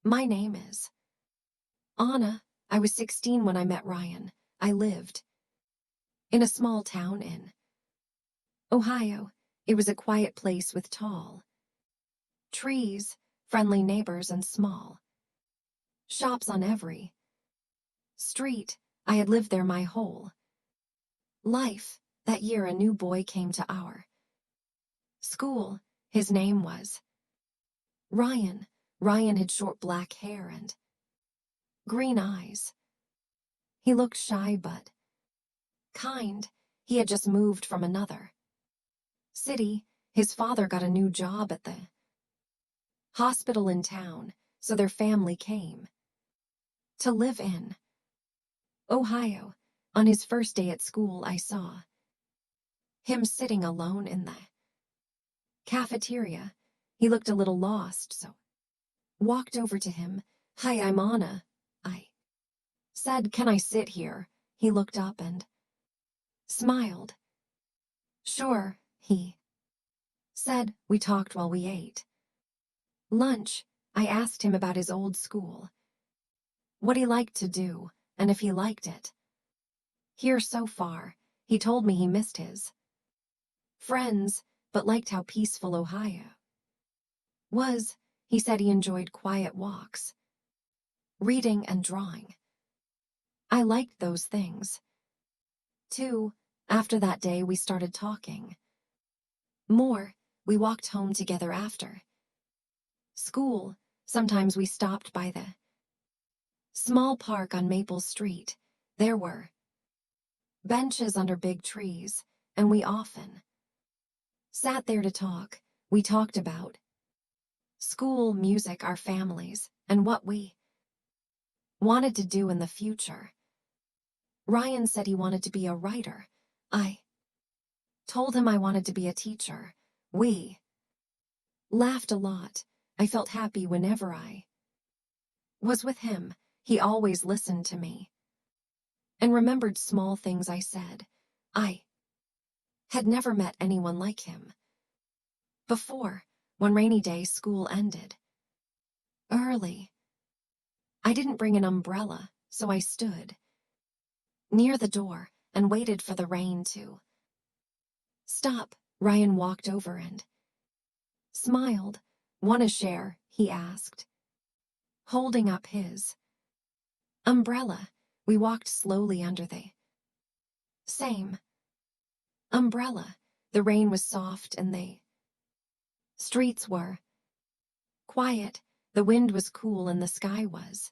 My name is Anna. I was 16 when I met Ryan. I lived in a small town in Ohio. It was a quiet place with tall trees, friendly neighbors, and small shops on every street. I had lived there my whole life. That year, a new boy came to our school. His name was Ryan. Ryan had short black hair and green eyes. He looked shy but kind. He had just moved from another city. His father got a new job at the hospital in town, so their family came to live in Ohio. On his first day at school, I saw him sitting alone in the cafeteria. He looked a little lost, so walked over to him. "Hi, I'm Anna," I said. "Can I sit here?" He looked up and smiled. "Sure," he said. We talked while we ate lunch. I asked him about his old school, what he liked to do, and if he liked it here so far. He told me he missed his friends, but liked how peaceful Ohio was. He said he enjoyed quiet walks, reading, and drawing. I liked those things too. After that day, we started talking more. We walked home together after school. Sometimes we stopped by the small park on Maple Street. There were benches under big trees, and we often sat there to talk. We talked about school, music, our families, and what we wanted to do in the future. Ryan said he wanted to be a writer. I told him I wanted to be a teacher. We laughed a lot. I felt happy whenever I was with him. He always listened to me and remembered small things I said. I had never met anyone like him before. One rainy day, school ended early. I didn't bring an umbrella, so I stood near the door and waited for the rain to stop. Ryan walked over and smiled. "Want a share?" he asked, holding up his umbrella. We walked slowly under the same umbrella. The rain was soft and the streets were quiet. The wind was cool and the sky was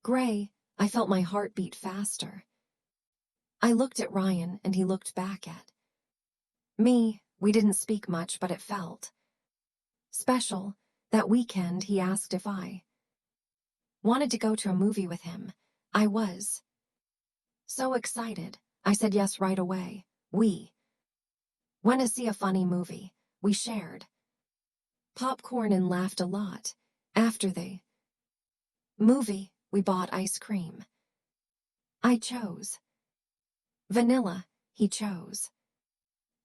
gray. I felt my heart beat faster. I looked at Ryan and he looked back at me. We didn't speak much, but it felt special. That weekend, he asked if I wanted to go to a movie with him. I was so excited. I said yes right away. We went to see a funny movie. We shared popcorn and laughed a lot. After the movie, we bought ice cream. I chose vanilla. He chose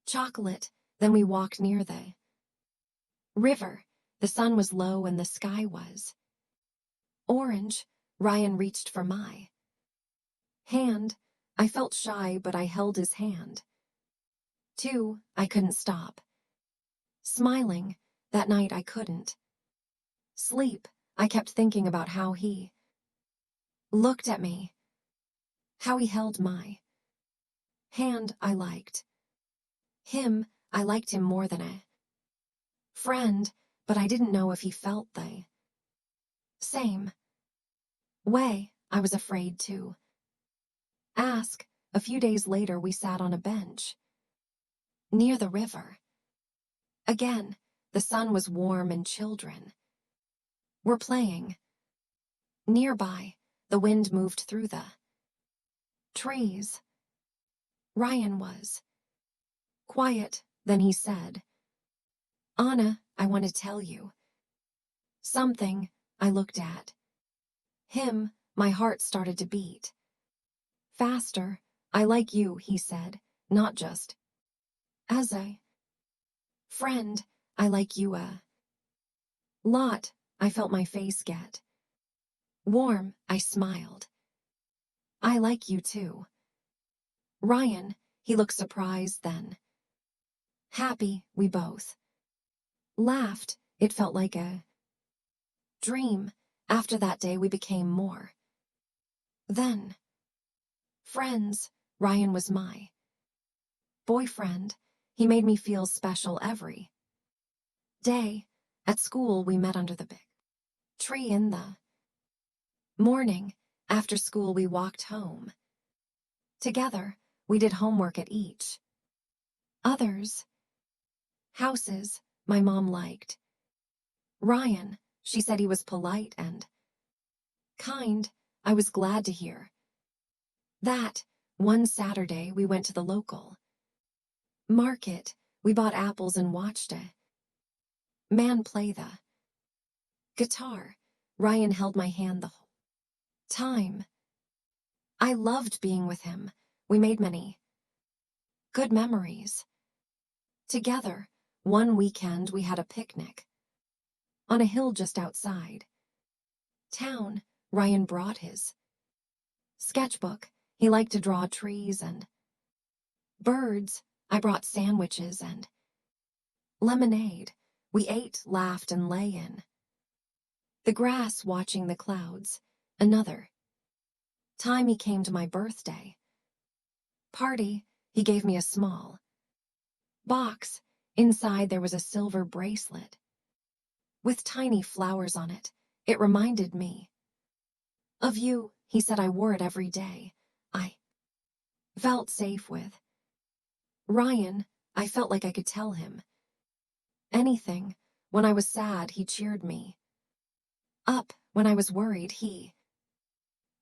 chocolate. Then we walked near the river. The sun was low and the sky was orange. Ryan reached for my hand. I felt shy, but I held his hand too. I couldn't stop smiling. That night I couldn't sleep. I kept thinking about how he looked at me, how he held my hand. I liked him. I liked him more than a friend, but I didn't know if he felt the same way. I was afraid to ask. A few days later, we sat on a bench near the river. Again, the sun was warm and children were playing nearby. The wind moved through the trees. Ryan was quiet. Then he said, "Anna, I want to tell you something." I looked at him. My heart started to beat faster. "I like you," he said, "not just as a friend. I like you a lot." I felt my face get warm. I smiled. I like you too. Ryan, he looked surprised then. Happy, we both laughed. It felt like a dream. After that day, we became more than friends. Ryan was my boyfriend. He made me feel special every day. At school, we met under the big tree in the morning. After school, we walked home together. We did homework at each other's houses. My mom liked Ryan. She said he was polite and kind. I was glad to hear that. One Saturday, we went to the local market. We bought apples and watched a man play the guitar. Ryan held my hand the whole time. I loved being with him. We made many good memories together. One weekend, we had a picnic on a hill just outside town. Ryan brought his sketchbook. He liked to draw trees and birds. I brought sandwiches and lemonade. We ate, laughed, and lay in the grass watching the clouds. Another time he came to my birthday party. He gave me a small box. Inside there was a silver bracelet with tiny flowers on it. It reminded me of you. He said I wore it every day. I felt safe with Ryan. I felt like I could tell him anything. When I was sad, he cheered me up. When I was worried, he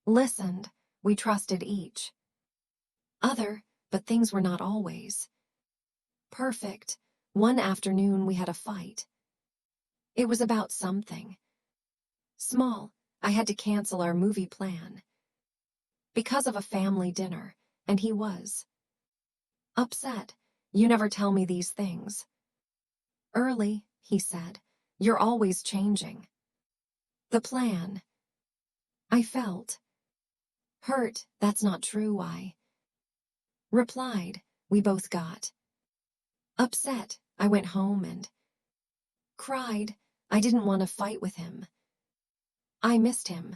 listened. We trusted each other, but things were not always perfect. One afternoon, we had a fight. It was about something small. I had to cancel our movie plan because of a family dinner, and he was upset. You never tell me these things early, he said. You're always changing the plan. I felt hurt. That's not true, I replied. We both got upset. I went home and cried. I didn't want to fight with him. I missed him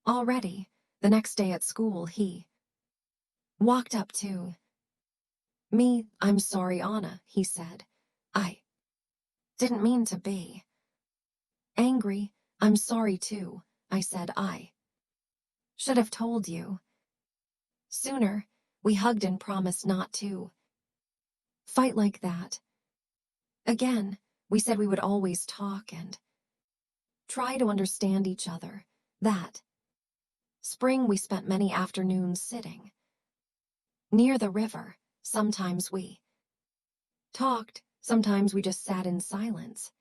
already. The next day at school, he walked up to me. I'm sorry, Anna, he said. I didn't mean to be angry. I'm sorry too, I said. I should have told you sooner. We hugged and promised not to fight like that again. We said we would always talk and try to understand each other. That spring, we spent many afternoons sitting near the river. Sometimes we talked, sometimes we just sat in silence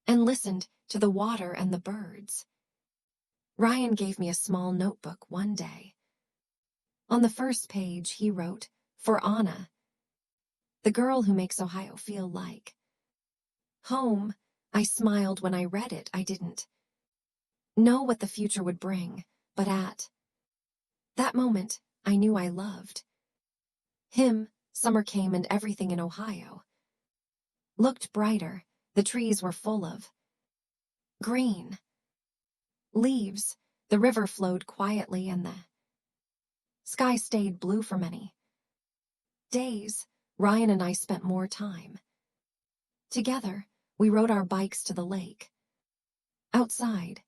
and listened to the water and the birds. Ryan gave me a small notebook one day. On the first page, he wrote, "For Anna, the girl who makes Ohio feel like home." I smiled when I read it. I didn't know what the future would bring, but at that moment, I knew I loved him. Summer came and everything in Ohio looked brighter. The trees were full of green leaves. The river flowed quietly and the sky stayed blue for many days. Ryan and I spent more time together. We rode our bikes to the lake outside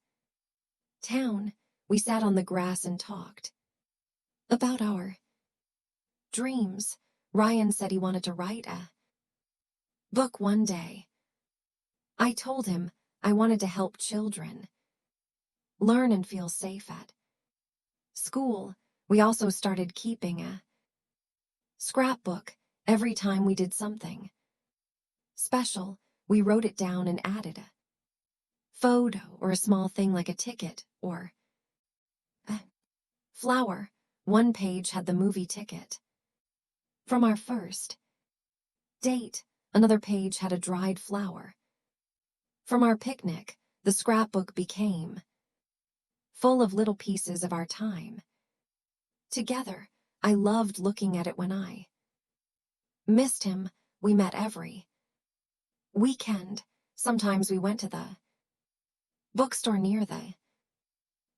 town. We sat on the grass and talked about our dreams. Ryan said he wanted to write a book one day. I told him I wanted to help children learn and feel safe at school. We also started keeping a scrapbook. Every time we did something special, we wrote it down and added a photo or a small thing like a ticket or a flower. One page had the movie ticket from our first date. Another page had a dried flower from our picnic. the scrapbook became full of little pieces of our time. Together, I loved looking at it when I missed him. We met every weekend. Sometimes we went to the bookstore near the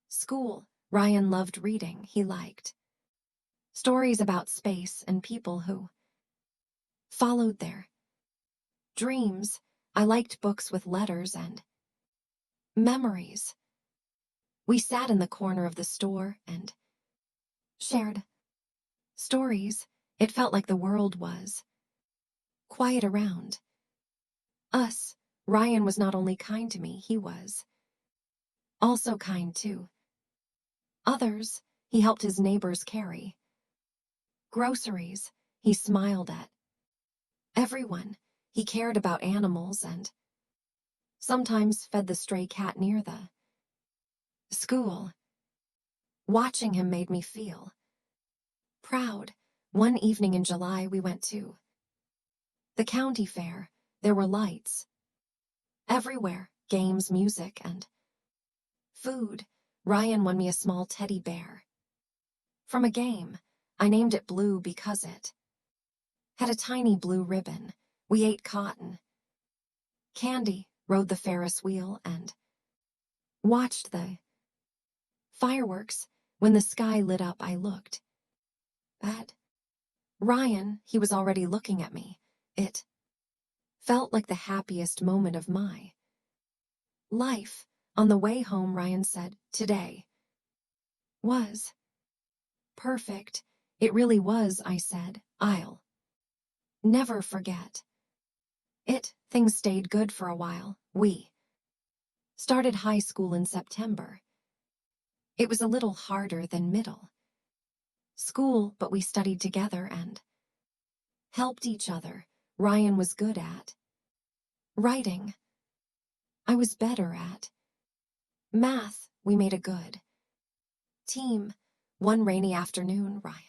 school. Ryan loved reading. He liked stories about space and people who followed their dreams. I liked books with letters and memories. We sat in the corner of the store and shared stories. It felt like the world was quiet around us. Ryan was not only kind to me, he was also kind to others. He helped his neighbors carry groceries. He smiled at everyone. He cared about animals and sometimes fed the stray cat near the school. Watching him made me feel proud. One evening in July, we went to the county fair. There were lights everywhere, games, music, and food. Ryan won me a small teddy bear from a game. I named it Blue because it had a tiny blue ribbon. We ate cotton candy, rode the Ferris wheel, and watched the fireworks. When the sky lit up, I looked at Ryan. He was already looking at me. It felt like the happiest moment of my life. On the way home, Ryan said, "Today was perfect." It really was, I said. I'll never forget it. Things stayed good for a while. We started high school in September. It was a little harder than middle school, but we studied together and helped each other. Ryan was good at writing. I was better at math. We made a good team. One rainy afternoon, Ryan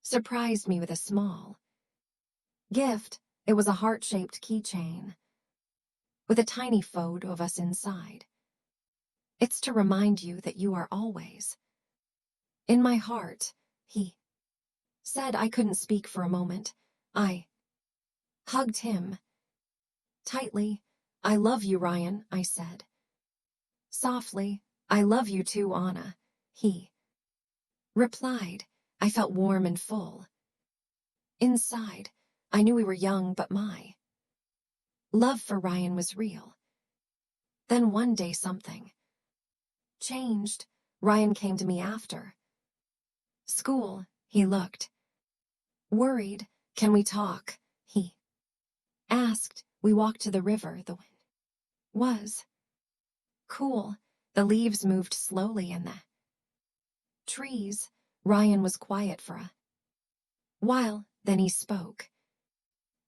surprised me with a small gift. It was a heart-shaped keychain with a tiny photo of us inside. "It's to remind you that you are always in my heart," he said. I couldn't speak for a moment. I hugged him tightly. "I love you, Ryan," I said softly. "I love you too, Anna," he replied. I felt warm and full inside. I knew we were young, but my love for Ryan was real. Then one day something changed. Ryan came to me after school. He looked worried. "Can we talk?" he asked. We walked to the river. The wind was cool. The leaves moved slowly in the trees. Ryan was quiet for a while, then he spoke.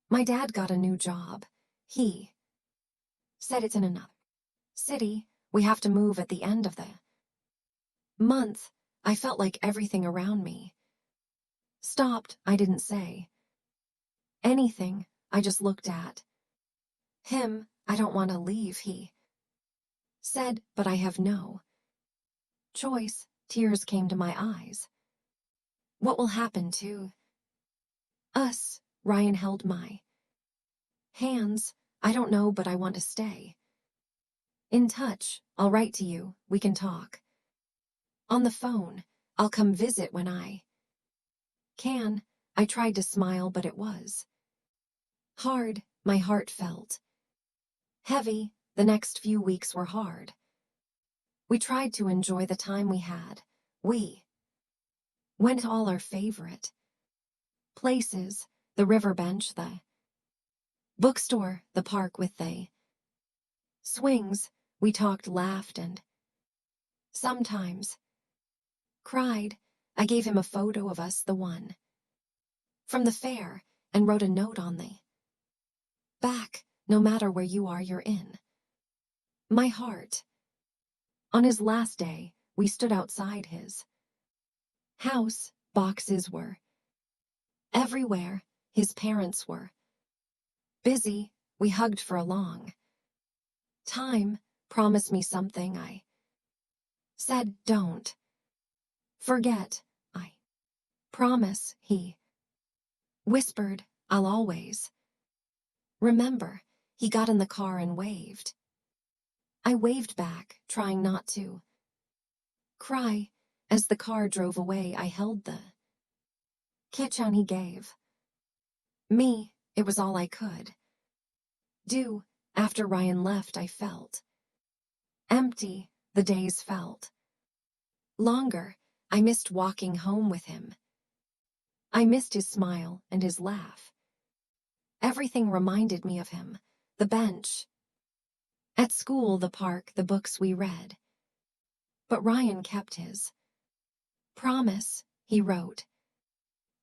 "My dad got a new job. He said it's in another city. We have to move at the end of the month." I felt like everything around me stopped. I didn't say anything. I just looked at him. "I don't want to leave," he said, "but I have no choice." Tears came to my eyes. "What will happen to us?" Ryan held my hands. "I don't know, but I want to stay in touch. I'll write to you. We can talk on the phone. I'll come visit when I can." I tried to smile, but it was hard. My heart felt heavy. The next few weeks were hard. We tried to enjoy the time we had. We went to all our favorite places: the river bench, the bookstore, the park with the swings. We talked, laughed, and sometimes cried. I gave him a photo of us, the one from the fair, and wrote a note on the back: "No matter where you are, you're in my heart." On his last day, we stood outside his house. Boxes were everywhere. His parents were busy. We hugged for a long time. promise me something, I said. Don't forget, I promise, he whispered. I'll always remember. He got in the car and waved. I waved back, trying not to cry. As the car drove away, I held the kitchen he gave me. It was all I could do. After Ryan left, I felt empty. The days felt longer. I missed walking home with him. I missed his smile and his laugh. Everything reminded me of him. The bench at school, the park, the books we read. But Ryan kept his promise. He wrote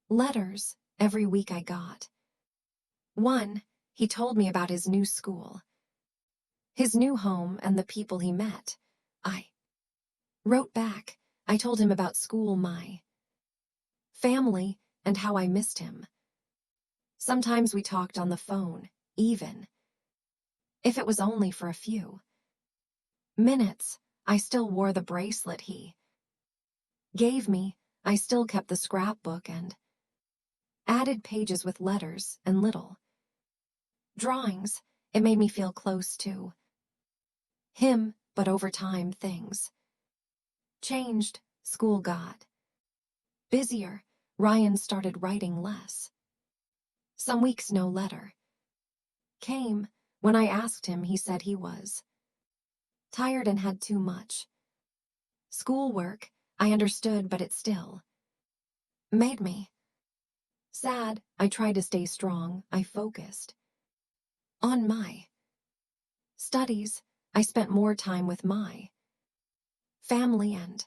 letters every week. I got one. He told me about his new school, his new home, and the people he met. I wrote back. I told him about school, my family, and how I missed him. Sometimes we talked on the phone, even if it was only for a few minutes. I still wore the bracelet he gave me. I still kept the scrapbook and added pages with letters and little drawings. It made me feel close to him, but over time things changed. School got busier. Ryan started writing less. Some weeks no letter came. When I asked him, he said he was tired and had too much schoolwork. I understood, but it still made me sad. I tried to stay strong. I focused on my studies. I spent more time with my family and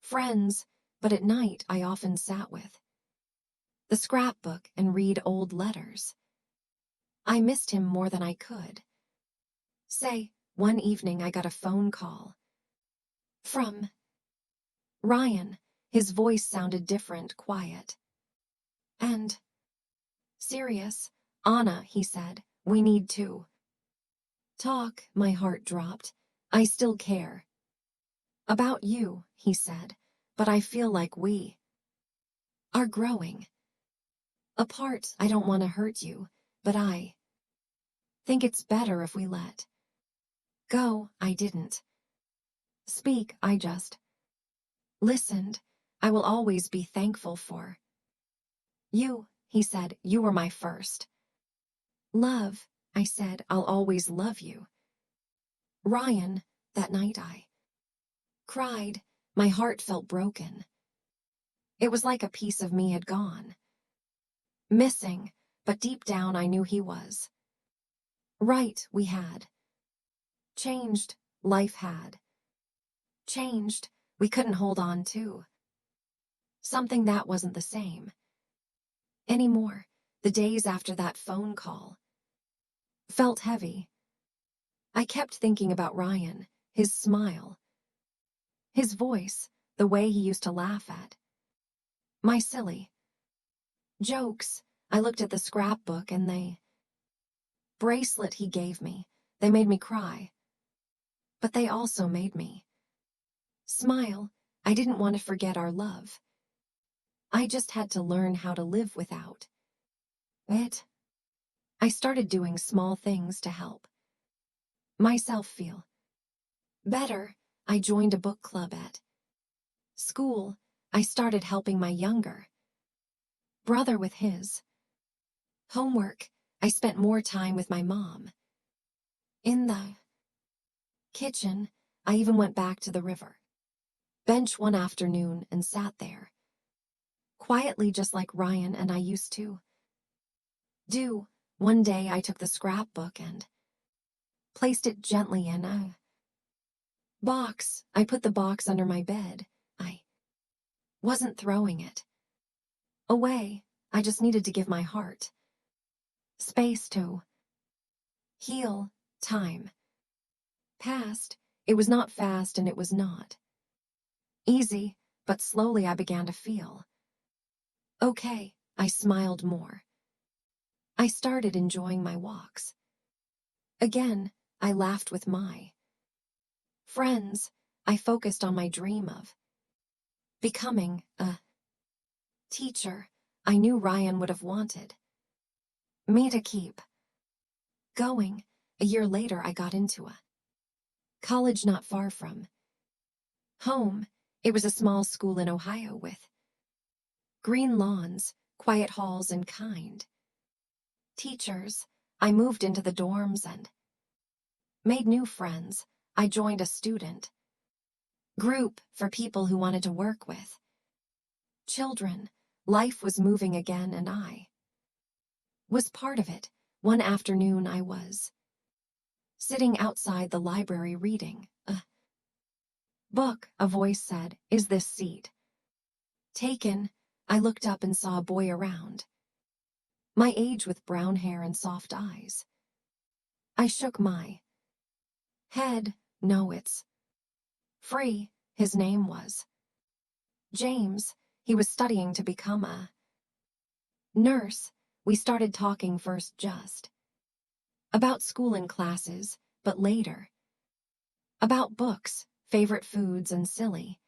friends, but at night I often sat with the scrapbook and read old letters. I missed him more than I could say. One evening I got a phone call from Ryan. His voice sounded different, quiet and serious. Anna, he said, we need to talk. My heart dropped. I still care about you, he said, but I feel like we are growing apart. I don't want to hurt you, but I think it's better if we let go. I didn't speak. I just listened. I will always be thankful for you, he said. You were my first love. I said, I'll always love you, Ryan. That night I cried. My heart felt broken. It was like a piece of me had gone missing, but deep down I knew he was right. We had changed. Life had changed. We couldn't hold on to something that wasn't the same anymore. The days after that phone call felt heavy. I kept thinking about Ryan, his smile, his voice, the way he used to laugh at my silly jokes. I looked at the scrapbook and the bracelet he gave me. They made me cry, but they also made me smile. I didn't want to forget our love. I just had to learn how to live without it. I started doing small things to help myself feel better. I joined a book club at school. I started helping my younger brother with his homework. I spent more time with my mom in the kitchen. I even went back to the river bench one afternoon and sat there quietly, just like Ryan and I used to do. One day I took the scrapbook and placed it gently in a box. I put the box under my bed. I wasn't throwing it away. I just needed to give my heart space to heal. Time passed. It was not fast and it was not easy, but slowly I began to feel okay. I smiled more. I started enjoying my walks again. I laughed with my Friends, I focused on my dream of becoming a teacher. I knew Ryan would have wanted me to keep going. A year later, I got into a college not far from home. It was a small school in Ohio with green lawns, quiet halls, and kind teachers. I moved into the dorms and made new friends. I joined a student group for people who wanted to work with children. Life was moving again, and I was part of it. One afternoon, I was sitting outside the library reading a book. A voice said, "Is this seat taken?" I looked up and saw a boy around my age with brown hair and soft eyes. I shook my head. "No, it's free." His name was James. He was studying to become a nurse. We started talking first just about school and classes, but later about books, favorite foods, and silly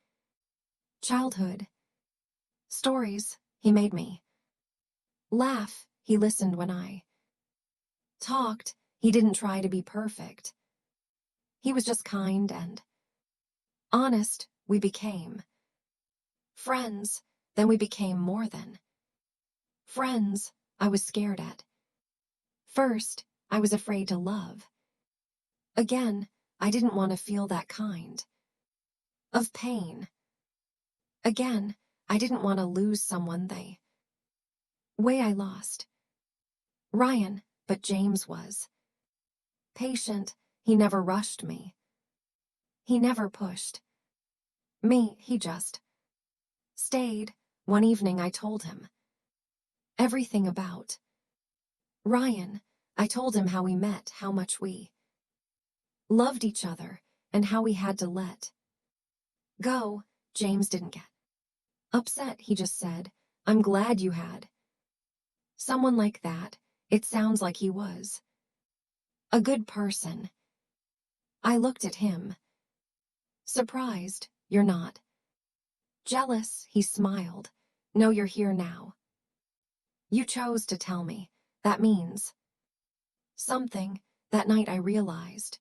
childhood stories. He made me laugh. He listened when I talked. He didn't try to be perfect. He was just kind and honest. We became friends. Then we became more than friends. I was scared at first. I was afraid to love again. I didn't want to feel that kind of pain again. I didn't want to lose someone the way I lost Ryan. But James was patient. He never rushed me. He never pushed me. He just stayed. One evening, I told him everything about Ryan. I told him how we met, how much we loved each other, and how we had to let go. James didn't get upset. He just said, "I'm glad you had someone like that." It sounds like he was a good person. I looked at him, surprised. "You're not jealous?" He smiled. "No, you're here now. You chose to tell me. That means something." That night I realized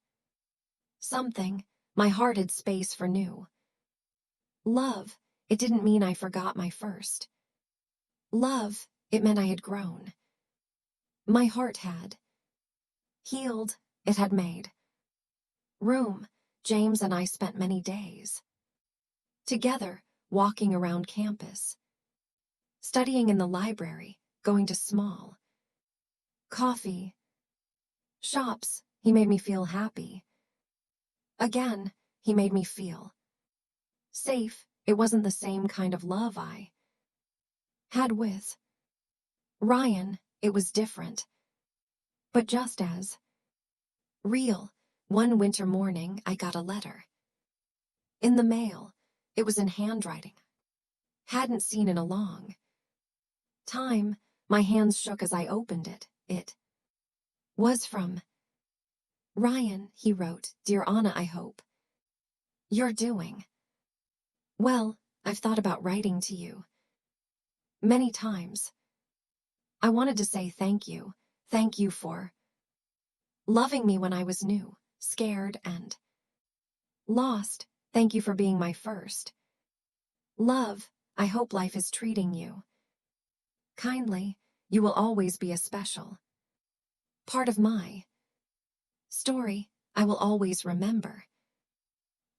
something. My heart had space for new love. It didn't mean I forgot my first love. It meant I had grown. My heart had healed. It had made room. James and I spent many days together, walking around campus, studying in the library, going to small coffee shops. He made me feel happy. Again, he made me feel safe. It wasn't the same kind of love I had with Ryan. It was different, but just as real. One winter morning, I got a letter in the mail. It was in handwriting hadn't seen in a long time. My hands shook as I opened it. It was from Ryan. He wrote, "Dear Anna, I hope you're doing well. I've thought about writing to you many times. I wanted to say thank you. Thank you for loving me when I was new, scared, and lost. Thank you for being my first love. I hope life is treating you kindly. You will always be a special part of my story. I will always remember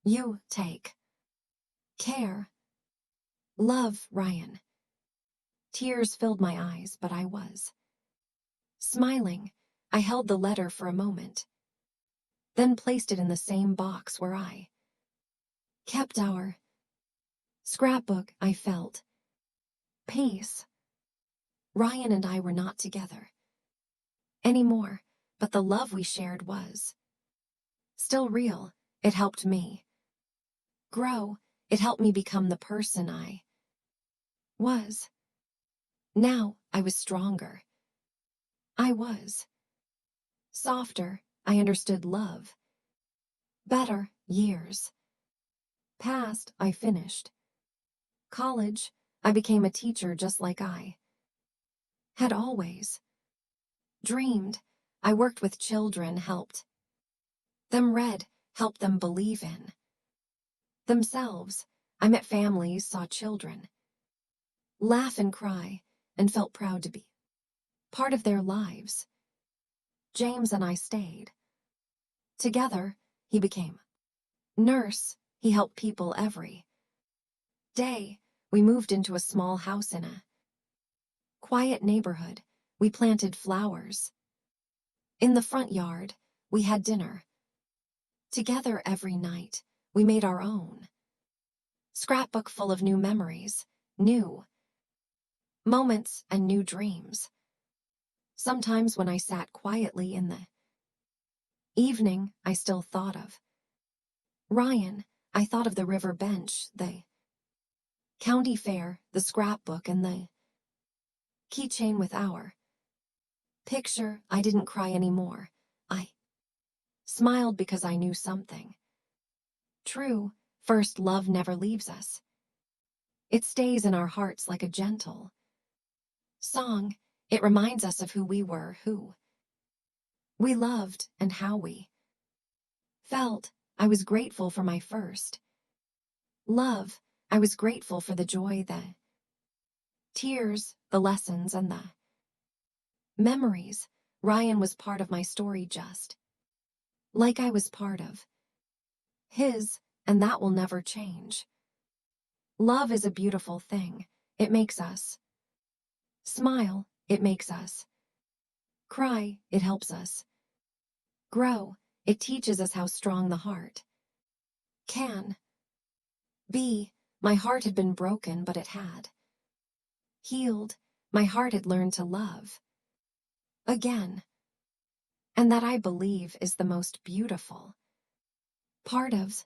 you. Take care. Love, Ryan." Tears filled my eyes, but I was smiling. I held the letter for a moment, then placed it in the same box where I kept our scrapbook. I felt peace. Ryan and I were not together anymore, but the love we shared was still real. It helped me grow. It helped me become the person I was. Now, I was stronger. I was softer. I understood love better. Years passed, I finished college, I became a teacher just like I had always dreamed. I worked with children, helped them read, helped them believe in themselves. I met families, saw children laugh and cry, and felt proud to be part of their lives. James and I stayed together. He became nurse. He helped people every day. We moved into a small house in a quiet neighborhood. We planted flowers in the front yard. We had dinner together every night. We made our own scrapbook full of new memories, new moments, and new dreams. Sometimes when I sat quietly in the evening, I still thought of Ryan. I thought of the river bench, the county fair, the scrapbook, and the keychain with our picture. I didn't cry anymore. I smiled because I knew something true. First love never leaves us. It stays in our hearts like a gentle song. It reminds us of who we were, who we loved, and how we felt. I was grateful for my first love. I was grateful for the joy, the tears, the lessons, and the memories. Ryan was part of my story just like I was part of his, and that will never change. Love is a beautiful thing. It makes us smile. It makes us cry. It helps us grow. It teaches us how strong the heart can be. My heart had been broken, but it had healed. My heart had learned to love again. And that, I believe, is the most beautiful part of